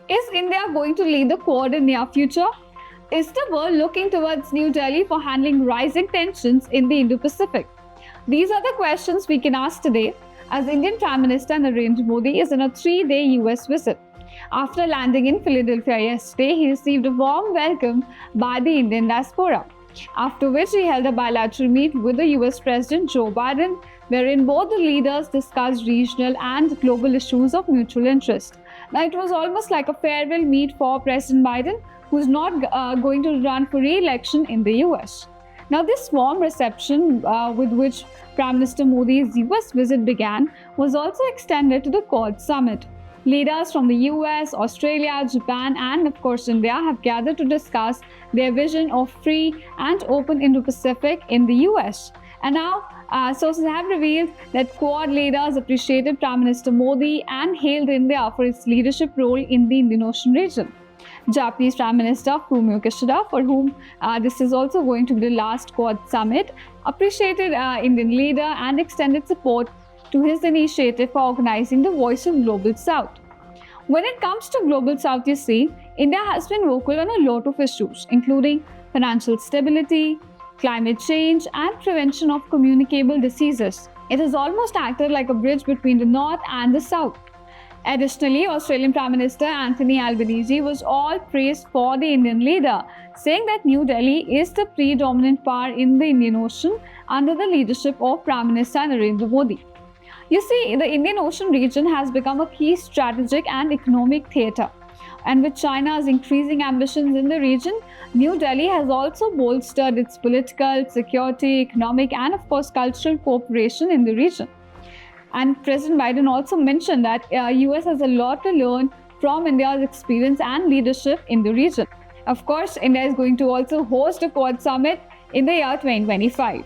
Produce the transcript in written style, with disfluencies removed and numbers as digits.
Is India going to lead the Quad in near future? Is the world looking towards New Delhi for handling rising tensions in the Indo-Pacific? These are the questions we can ask today as Indian Prime Minister Narendra Modi is on a 3-day US visit. After landing in Philadelphia yesterday, he received a warm welcome by the Indian diaspora. After which he held a bilateral meet with the US President Joe Biden, wherein both the leaders discussed regional and global issues of mutual interest. Now, it was almost like a farewell meet for President Biden, who's not going to run for re-election in the US. Now, this warm reception with which Prime Minister Modi's US visit began was also extended to the Quad Summit. Leaders from the US, Australia, Japan, and of course India have gathered to discuss their vision of free and open Indo-Pacific in the US. And now, sources have revealed that Quad leaders appreciated Prime Minister Modi and hailed India for its leadership role in the Indian Ocean region. Japanese Prime Minister Fumio Kishida, for whom this is also going to be the last Quad summit, appreciated Indian leader and extended support to his initiative for organizing the Voice of Global South. When it comes to Global South, you see, India has been vocal on a lot of issues, including financial stability, climate change, and prevention of communicable diseases. It has almost acted like a bridge between the North and the South. Additionally, Australian Prime Minister Anthony Albanese was all praised for the Indian leader, saying that New Delhi is the predominant power in the Indian Ocean under the leadership of Prime Minister Narendra Modi. You see, the Indian Ocean region has become a key strategic and economic theatre. And with China's increasing ambitions in the region, New Delhi has also bolstered its political, security, economic, and of course cultural cooperation in the region. And President Biden also mentioned that US has a lot to learn from India's experience and leadership in the region. Of course, India is going to also host a Quad summit in the year 2025.